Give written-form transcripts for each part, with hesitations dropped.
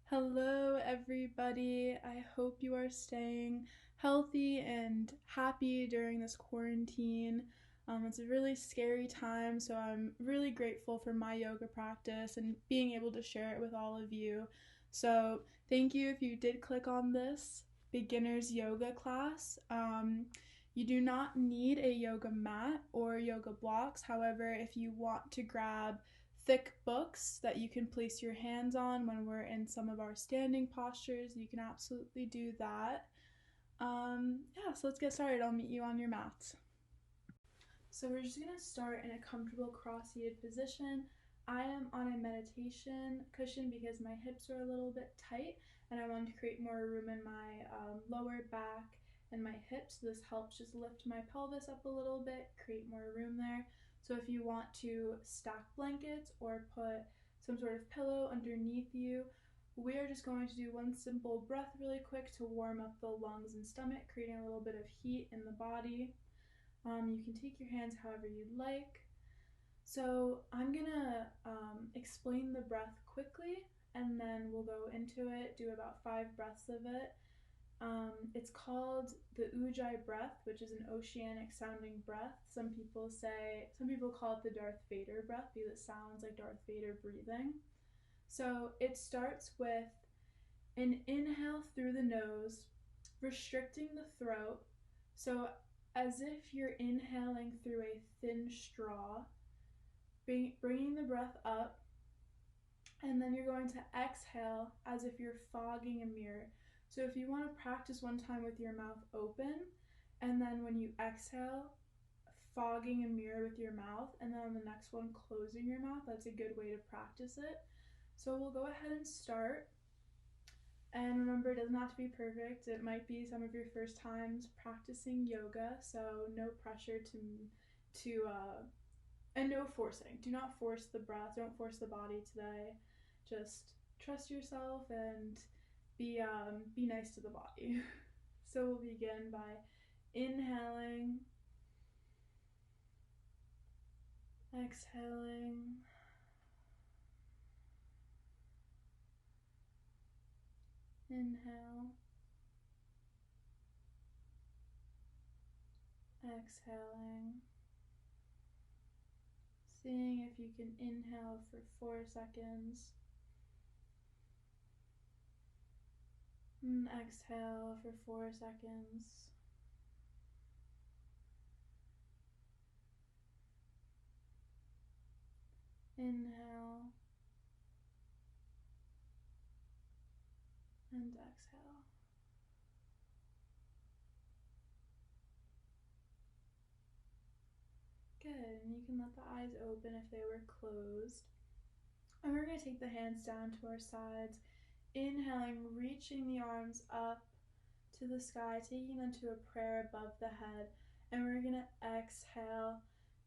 Hello, everybody. I hope you are staying healthy and happy during this quarantine. It's a really scary time, so I'm really grateful for my yoga practice and being able to share it with all of you. So, thank you if you did click on this beginner's yoga class. You do not need a yoga mat or yoga blocks. However, if you want to grab thick books that you can place your hands on when we're in some of our standing postures, you can absolutely do that. So let's get started. I'll meet you on your mat. So we're just gonna start in a comfortable cross-seated position. I am on a meditation cushion because my hips are a little bit tight and I wanted to create more room in my lower back and my hips. This helps just lift my pelvis up a little bit, create more room there. So if you want to stack blankets or put some sort of pillow underneath you, we are just going to do one simple breath really quick to warm up the lungs and stomach, creating a little bit of heat in the body. You can take your hands however you'd like. So I'm gonna explain the breath quickly and then we'll go into it, do about 5 breaths of it. It's called the Ujjayi breath, which is an oceanic sounding breath. Some people call it the Darth Vader breath because it sounds like Darth Vader breathing. So it starts with an inhale through the nose, restricting the throat. So as if you're inhaling through a thin straw, bringing the breath up, and then you're going to exhale as if you're fogging a mirror. So if you want to practice one time with your mouth open, and then when you exhale, fogging a mirror with your mouth, and then on the next one, closing your mouth, that's a good way to practice it. So we'll go ahead and start. And remember, it doesn't have to be perfect. It might be some of your first times practicing yoga, so no pressure and no forcing. Do not force the breath. Don't force the body today. Just trust yourself and be nice to the body. So we'll begin by inhaling, exhaling, inhale, exhaling. Seeing if you can inhale for 4 seconds and exhale for 4 seconds. Inhale and exhale. Good, and you can let the eyes open if they were closed. And we're going to take the hands down to our sides, inhaling, reaching the arms up to the sky, taking them to a prayer above the head. And we're going to exhale,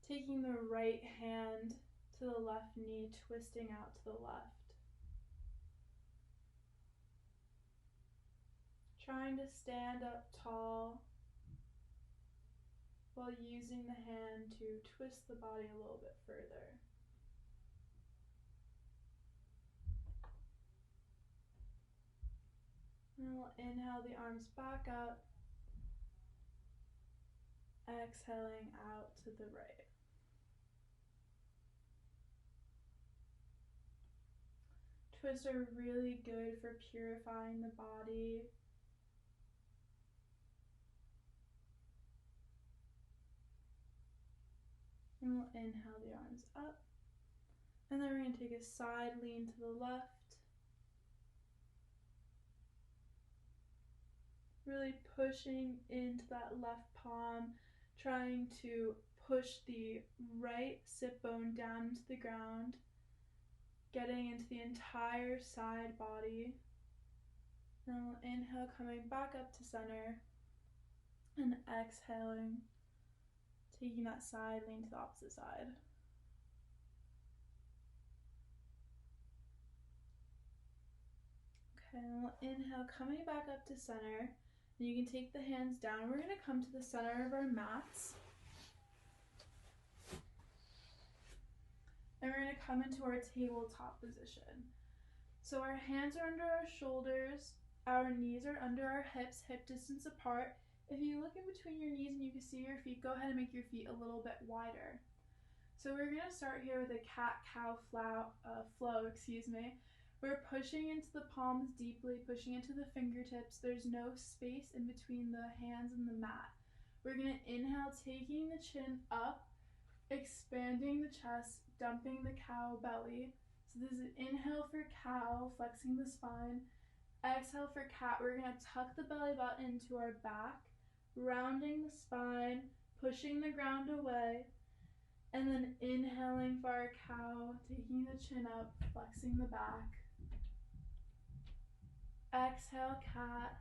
taking the right hand to the left knee, twisting out to the left. Trying to stand up tall while using the hand to twist the body a little bit further. And we'll inhale the arms back up, exhaling out to the right. Twists are really good for purifying the body. And we'll inhale the arms up. And then we're going to take a side lean to the left. Really pushing into that left palm, trying to push the right sit bone down into the ground, getting into the entire side body. Then we'll inhale, coming back up to center, and exhaling, taking that side lean to the opposite side. Okay, and we'll inhale, coming back up to center. And you can take the hands down. We're going to come to the center of our mats. And we're going to come into our tabletop position. So our hands are under our shoulders, our knees are under our hips, hip distance apart. If you look in between your knees and you can see your feet, go ahead and make your feet a little bit wider. So we're going to start here with a cat-cow flow. We're pushing into the palms deeply, pushing into the fingertips. There's no space in between the hands and the mat. We're going to inhale, taking the chin up, expanding the chest, dumping the cow belly. So this is an inhale for cow, flexing the spine. Exhale for cat. We're going to tuck the belly button into our back, rounding the spine, pushing the ground away. And then inhaling for our cow, taking the chin up, flexing the back. Exhale, cat.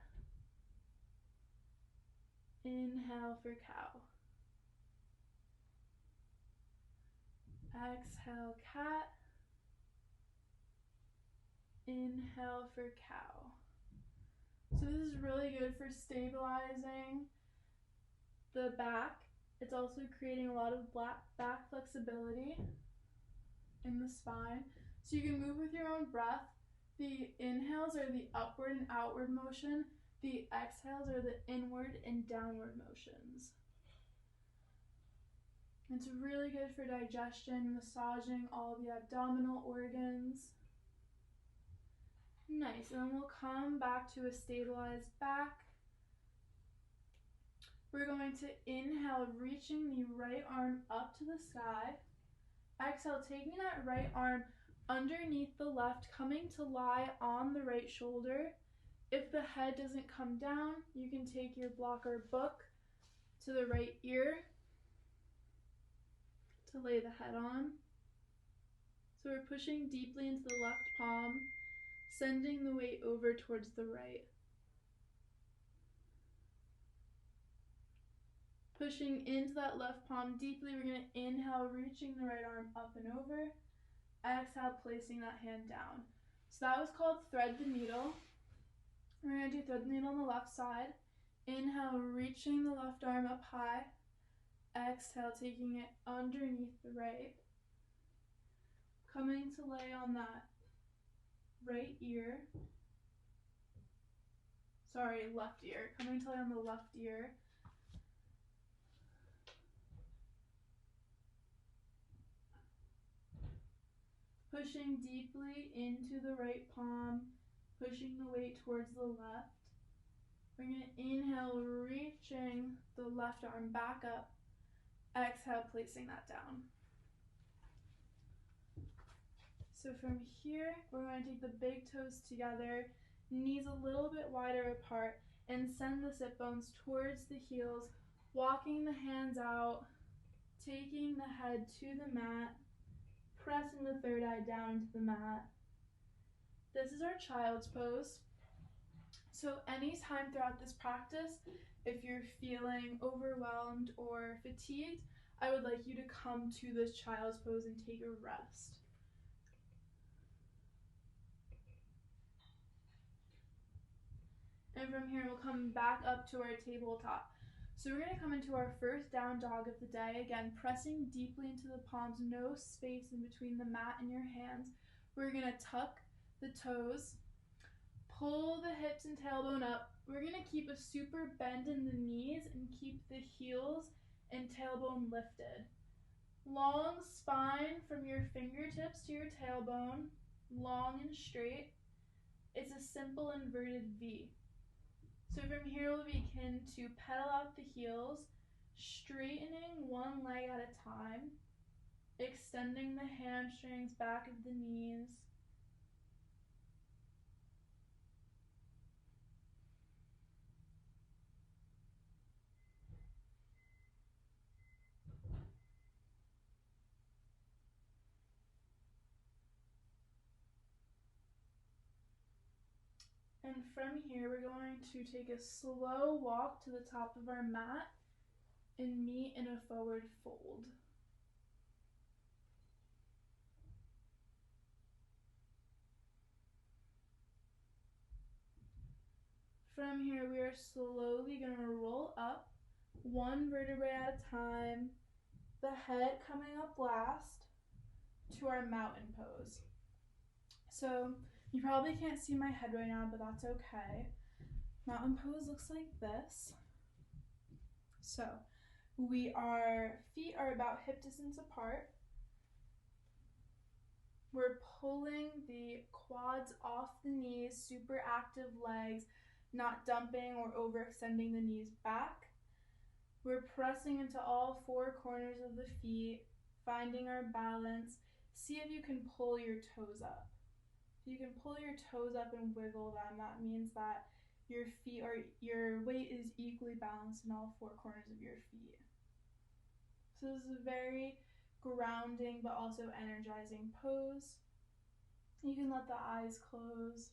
Inhale for cow. Exhale, cat. Inhale for cow. So this is really good for stabilizing the back. It's also creating a lot of back flexibility in the spine. So you can move with your own breath. The inhales are the upward and outward motion. The exhales are the inward and downward motions. It's really good for digestion, massaging all the abdominal organs. Nice, and then we'll come back to a stabilized back. We're going to inhale, reaching the right arm up to the sky. Exhale, taking that right arm underneath the left, coming to lie on the right shoulder. If the head doesn't come down, you can take your blocker book to the right ear to lay the head on. So we're pushing deeply into the left palm, sending the weight over towards the right. Pushing into that left palm deeply, we're going to inhale, reaching the right arm up and over. Exhale, placing that hand down. So that was called thread the needle. We're going to do thread the needle on the left side. Inhale, reaching the left arm up high. Exhale, taking it underneath the right. Coming to lay on that right ear. Left ear. Coming to lay on the left ear. Pushing deeply into the right palm, pushing the weight towards the left. We're going to inhale, reaching the left arm back up. Exhale, placing that down. So from here, we're going to take the big toes together, knees a little bit wider apart, and send the sit bones towards the heels, walking the hands out, taking the head to the mat, pressing the third eye down into the mat. This is our child's pose. So anytime throughout this practice, if you're feeling overwhelmed or fatigued, I would like you to come to this child's pose and take a rest. And from here, we'll come back up to our tabletop. So we're going to come into our first down dog of the day. Again, pressing deeply into the palms, no space in between the mat and your hands. We're going to tuck the toes, pull the hips and tailbone up. We're going to keep a super bend in the knees and keep the heels and tailbone lifted. Long spine from your fingertips to your tailbone, long and straight. It's a simple inverted V. So from here we'll begin to pedal out the heels, straightening one leg at a time, extending the hamstrings back of the knees. And from here, we're going to take a slow walk to the top of our mat and meet in a forward fold. From here, we are slowly going to roll up, one vertebrae at a time, the head coming up last to our mountain pose. So You probably can't see my head right now, but that's okay. Mountain pose looks like this. So feet are about hip distance apart. We're pulling the quads off the knees, super active legs, not dumping or overextending the knees back. We're pressing into all four corners of the feet, finding our balance. See if you can pull your toes up. If you can pull your toes up and wiggle them, that means that your feet or your weight is equally balanced in all four corners of your feet. So this is a very grounding but also energizing pose. You can let the eyes close.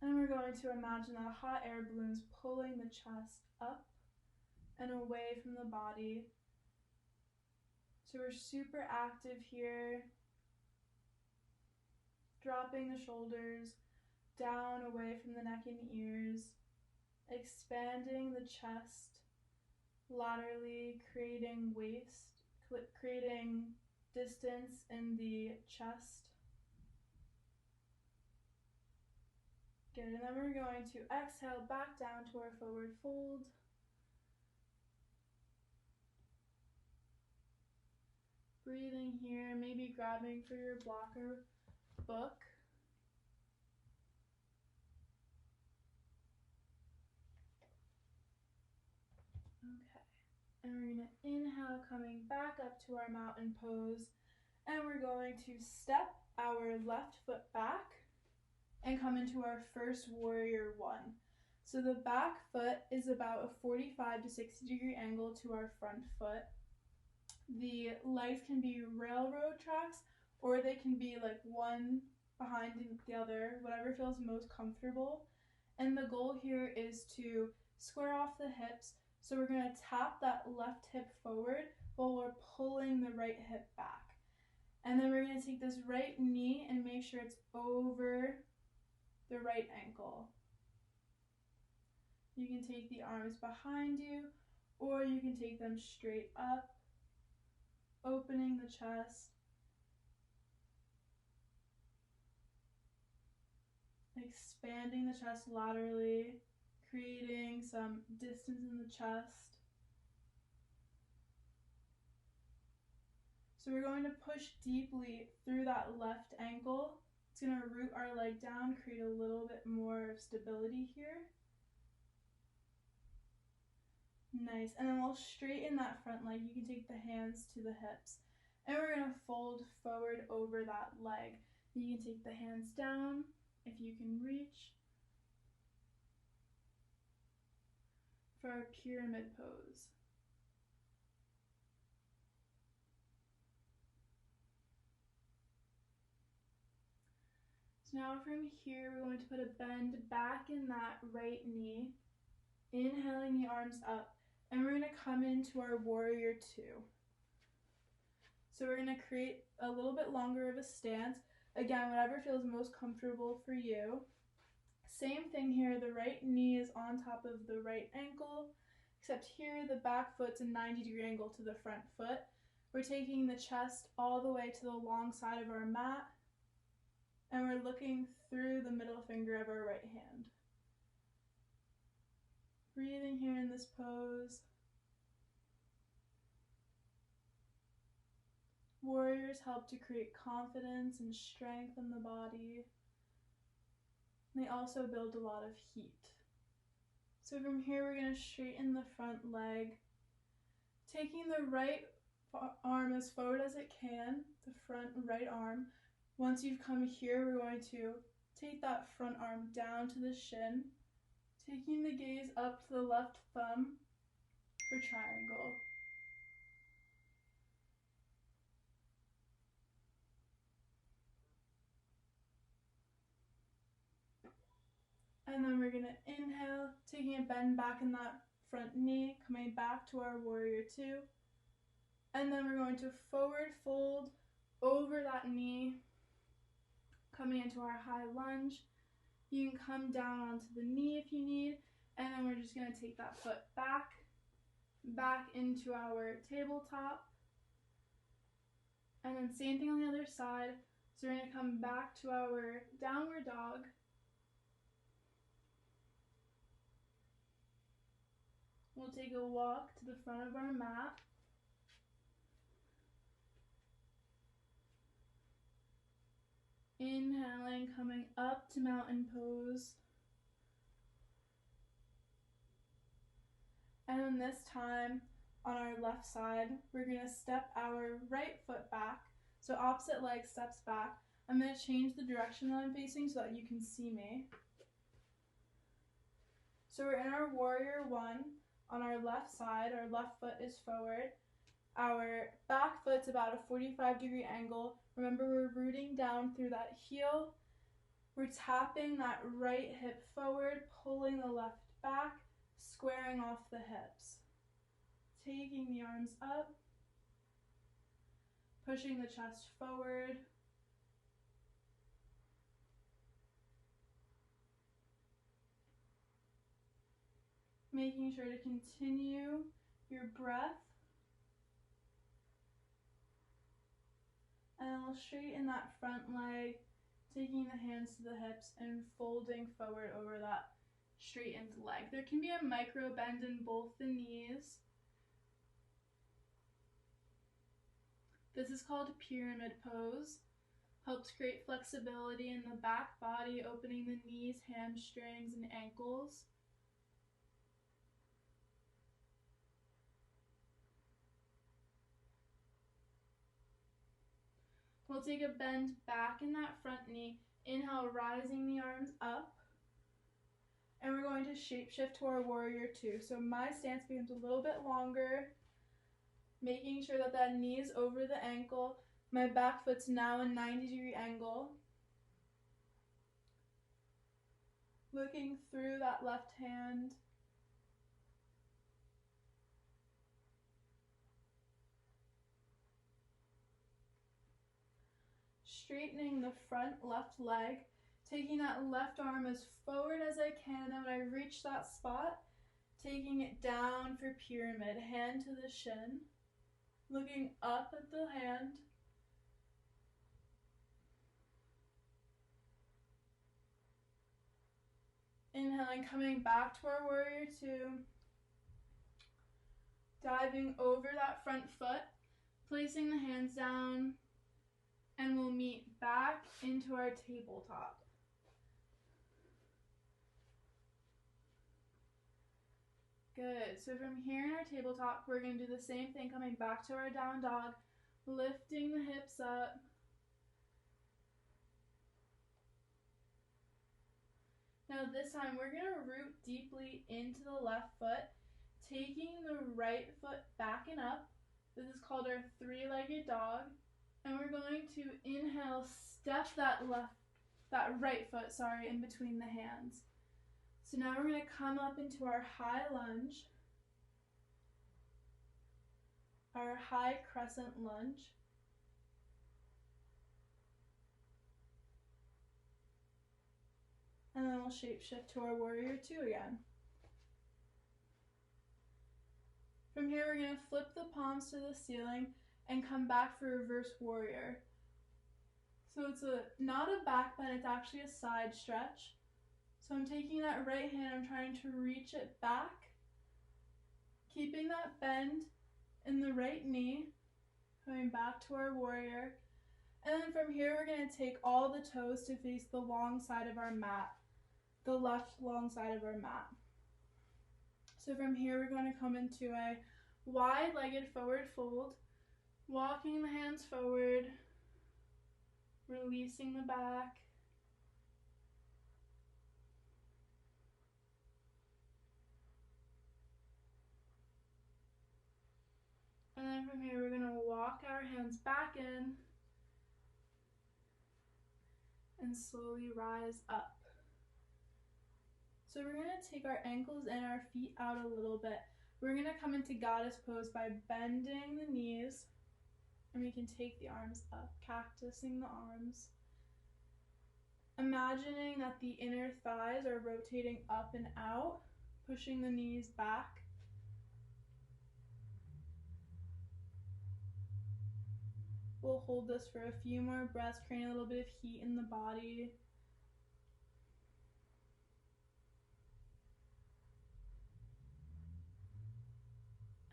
And we're going to imagine that a hot air balloon is pulling the chest up and away from the body. So we're super active here, dropping the shoulders down away from the neck and ears, expanding the chest laterally, creating distance in the chest. Good, and then we're going to exhale back down to our forward fold. Breathing here, maybe grabbing for your blocker book. Okay, and we're going to inhale, coming back up to our mountain pose, and we're going to step our left foot back and come into our first warrior one. So the back foot is about a 45 to 60 degree angle to our front foot. The legs can be railroad tracks, or they can be like one behind the other, whatever feels most comfortable. And the goal here is to square off the hips. So we're going to tap that left hip forward while we're pulling the right hip back. And then we're going to take this right knee and make sure it's over the right ankle. You can take the arms behind you, or you can take them straight up, opening the chest, expanding the chest laterally, creating some distance in the chest. So we're going to push deeply through that left ankle. It's going to root our leg down, create a little bit more of stability here. Nice, and then we'll straighten that front leg. You can take the hands to the hips. And we're going to fold forward over that leg. You can take the hands down if you can reach for our pyramid pose. So now from here, we're going to put a bend back in that right knee, inhaling the arms up, and we're going to come into our warrior two. So we're going to create a little bit longer of a stance. Again, whatever feels most comfortable for you. Same thing here, the right knee is on top of the right ankle, except here the back foot's a 90-degree angle to the front foot. We're taking the chest all the way to the long side of our mat, and we're looking through the middle finger of our right hand. Breathing here in this pose. Warriors help to create confidence and strength in the body. They also build a lot of heat. So from here, we're going to straighten the front leg, taking the right arm as forward as it can, the front right arm. Once you've come here, we're going to take that front arm down to the shin, taking the gaze up to the left thumb for triangle. And then we're going to inhale, taking a bend back in that front knee, coming back to our warrior two. And then we're going to forward fold over that knee, coming into our high lunge. You can come down onto the knee if you need, and then we're just going to take that foot back into our tabletop. And then same thing on the other side. So we're going to come back to our downward dog. We'll take a walk to the front of our mat. Inhaling, coming up to mountain pose. And then this time, on our left side, we're going to step our right foot back. So opposite leg steps back. I'm going to change the direction that I'm facing so that you can see me. So we're in our warrior one. On our left side, our left foot is forward. Our back foot's about a 45-degree angle. Remember, we're rooting down through that heel. We're tapping that right hip forward, pulling the left back, squaring off the hips. Taking the arms up, pushing the chest forward. Making sure to continue your breath. And we'll straighten that front leg, taking the hands to the hips and folding forward over that straightened leg. There can be a micro bend in both the knees. This is called pyramid pose. Helps create flexibility in the back body, opening the knees, hamstrings, and ankles. We'll take a bend back in that front knee. Inhale, rising the arms up. And we're going to shape shift to our warrior two. So my stance becomes a little bit longer, making sure that that knee is over the ankle. My back foot's now a 90-degree angle. Looking through that left hand. Straightening the front left leg, taking that left arm as forward as I can, and when I reach that spot, taking it down for pyramid, hand to the shin, looking up at the hand, inhaling, coming back to our warrior two, diving over that front foot, placing the hands down, and we'll meet back into our tabletop. Good. So from here in our tabletop, we're going to do the same thing, coming back to our down dog, lifting the hips up. Now this time, we're going to root deeply into the left foot, taking the right foot back and up. This is called our three-legged dog. And we're going to inhale, step that right foot, in between the hands. So now we're going to come up into our high lunge, our high crescent lunge. And then we'll shape shift to our warrior two again. From here, we're going to flip the palms to the ceiling and come back for reverse warrior. So it's not a back bend, it's actually a side stretch. So I'm taking that right hand, I'm trying to reach it back, keeping that bend in the right knee, coming back to our warrior. And then from here, we're going to take all the toes to face the long side of our mat, the left long side of our mat. So from here, we're going to come into a wide-legged forward fold, walking the hands forward, releasing the back. And then from here, we're going to walk our hands back in and slowly rise up. So we're going to take our ankles and our feet out a little bit. We're going to come into goddess pose by bending the knees, and we can take the arms up, cactusing the arms. Imagining that the inner thighs are rotating up and out, pushing the knees back. We'll hold this for a few more breaths, creating a little bit of heat in the body.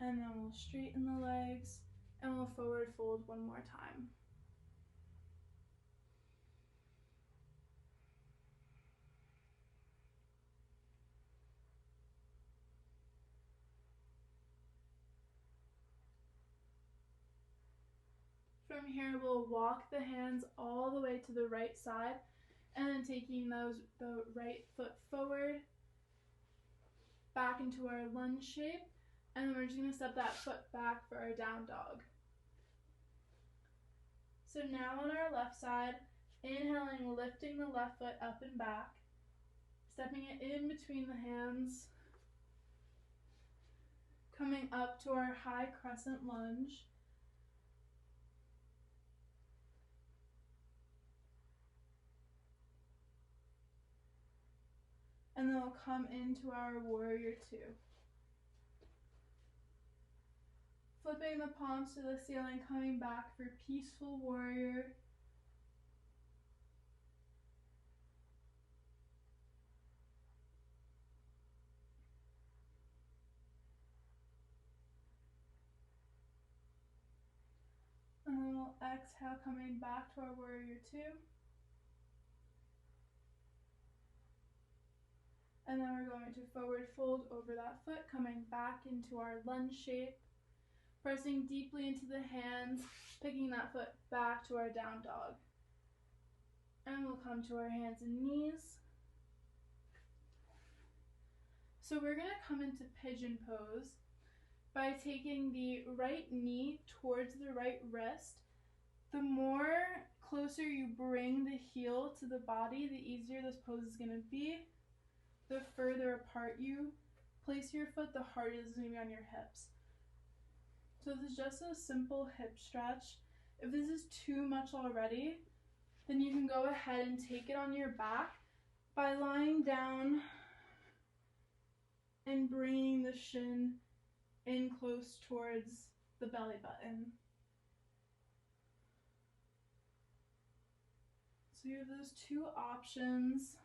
And then we'll straighten the legs and we'll forward fold one more time. From here, we'll walk the hands all the way to the right side and then taking the right foot forward, back into our lunge shape, and then we're just going to step that foot back for our down dog. So now on our left side, inhaling, lifting the left foot up and back, stepping it in between the hands, coming up to our high crescent lunge. And then we'll come into our warrior two. Flipping the palms to the ceiling, coming back for peaceful warrior. And then we'll exhale, coming back to our warrior two. And then we're going to forward fold over that foot, coming back into our lunge shape, pressing deeply into the hands, picking that foot back to our down dog. And we'll come to our hands and knees. So we're going to come into Pigeon Pose by taking the right knee towards the right wrist. The more closer you bring the heel to the body, the easier this pose is going to be. The further apart you place your foot, the harder this is going to be on your hips. So this is just a simple hip stretch. If this is too much already, then you can go ahead and take it on your back by lying down and bringing the shin in close towards the belly button. So you have those two options.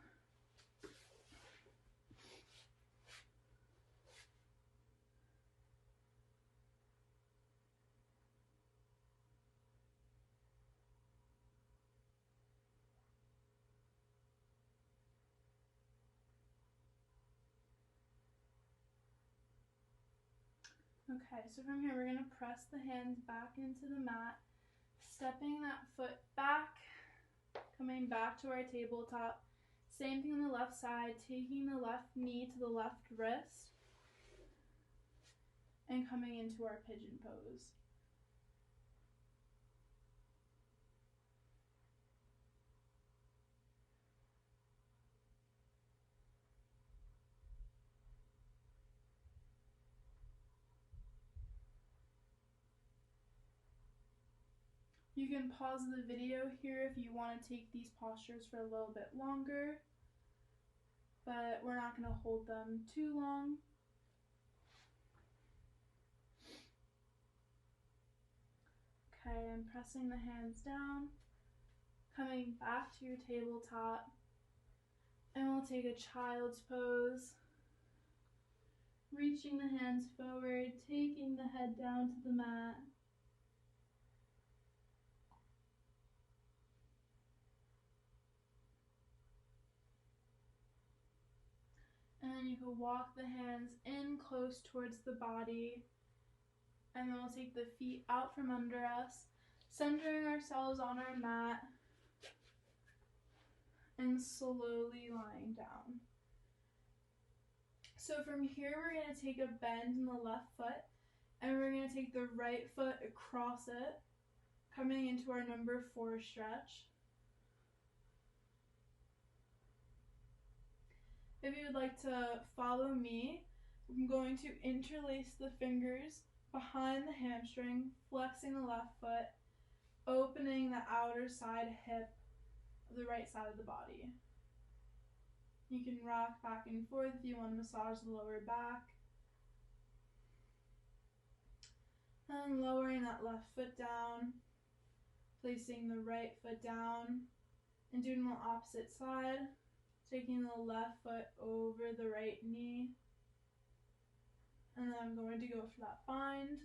Okay, so from here we're going to press the hands back into the mat, stepping that foot back, coming back to our tabletop. Same thing on the left side, taking the left knee to the left wrist and coming into our pigeon pose. You can pause the video here if you want to take these postures for a little bit longer, but we're not going to hold them too long. Okay, I'm pressing the hands down, coming back to your tabletop, and we'll take a child's pose, reaching the hands forward, taking the head down to the mat. And then you can walk the hands in close towards the body. And then we'll take the feet out from under us, centering ourselves on our mat, and slowly lying down. So from here, we're going to take a bend in the left foot, and we're going to take the right foot across it, coming into our number 4 stretch. If you would like to follow me, I'm going to interlace the fingers behind the hamstring, flexing the left foot, opening the outer side hip of the right side of the body. You can rock back and forth if you want to massage the lower back. And lowering that left foot down, placing the right foot down and doing the opposite side, taking the left foot over the right knee. And then I'm going to go for that bind.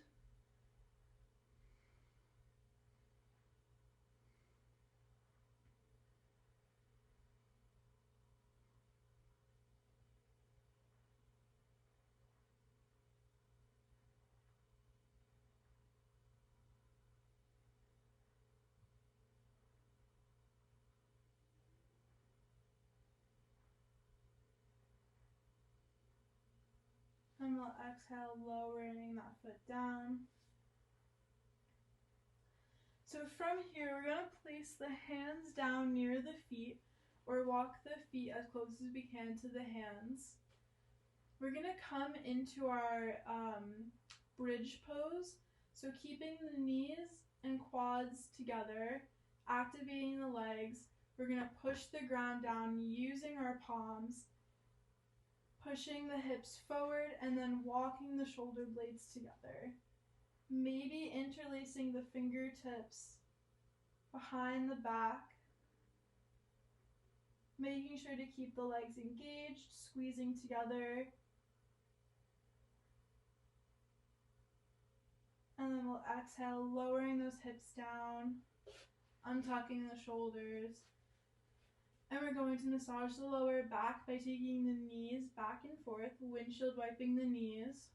And we'll exhale, lowering that foot down. So from here, we're going to place the hands down near the feet, or walk the feet as close as we can to the hands. We're going to come into our bridge pose. So keeping the knees and quads together, activating the legs. We're going to push the ground down using our palms, pushing the hips forward, and then walking the shoulder blades together. Maybe interlacing the fingertips behind the back, making sure to keep the legs engaged, squeezing together. And then we'll exhale, lowering those hips down, untucking the shoulders. And we're going to massage the lower back by taking the knees back and forth, windshield wiping the knees.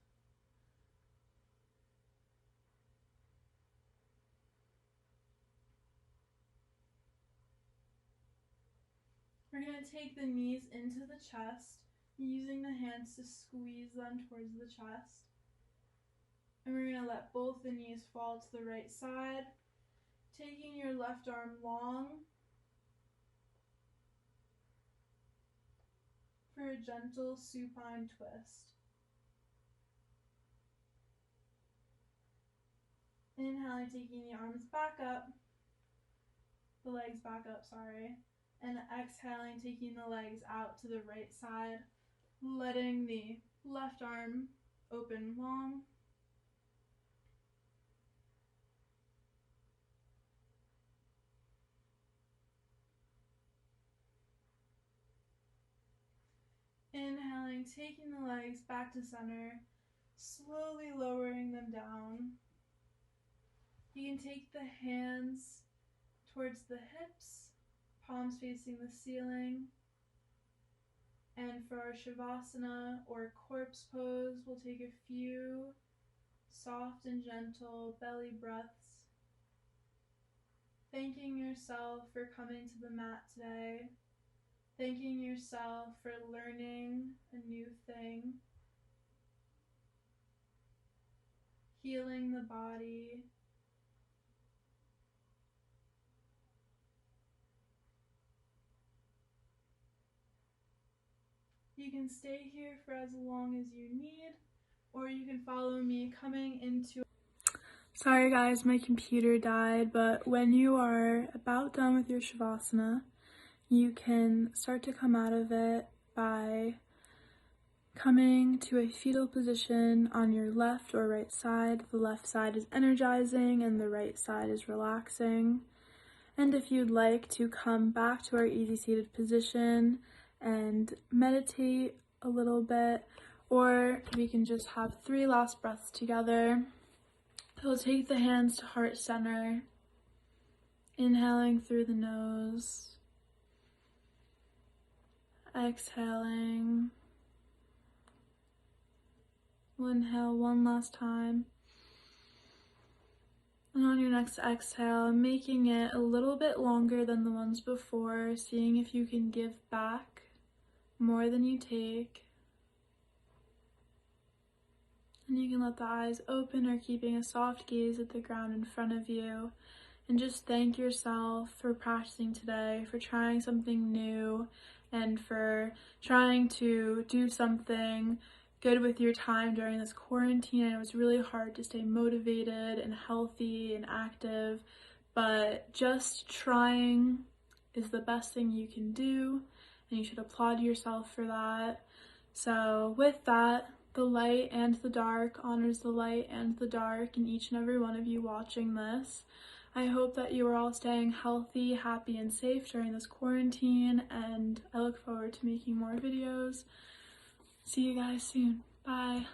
We're going to take the knees into the chest, using the hands to squeeze them towards the chest. And we're going to let both the knees fall to the right side, taking your left arm long for a gentle supine twist. Inhaling, taking the arms back up, the legs back up, sorry. And exhaling, taking the legs out to the right side, letting the left arm open long. Inhaling, taking the legs back to center, slowly lowering them down. You can take the hands towards the hips, palms facing the ceiling. And for our Shavasana or corpse pose, we'll take a few soft and gentle belly breaths. Thanking yourself for coming to the mat today. Thanking yourself for learning a new thing. Healing the body. You can stay here for as long as you need, or you can follow me coming into... Sorry guys, my computer died, but when you are about done with your Shavasana, you can start to come out of it by coming to a fetal position on your left or right side. The left side is energizing and the right side is relaxing. And if you'd like to come back to our easy seated position and meditate a little bit, or we can just have 3 last breaths together. We'll take the hands to heart center, inhaling through the nose, exhaling. We'll inhale one last time. And on your next exhale, making it a little bit longer than the ones before, seeing if you can give back more than you take. And you can let the eyes open or keeping a soft gaze at the ground in front of you. And just thank yourself for practicing today, for trying something new, and for trying to do something good with your time during this quarantine. It was really hard to stay motivated and healthy and active, but just trying is the best thing you can do, and you should applaud yourself for that. So with that, the light and the dark honors the light and the dark in each and every one of you watching this. I hope that you are all staying healthy, happy, and safe during this quarantine, and I look forward to making more videos. See you guys soon. Bye.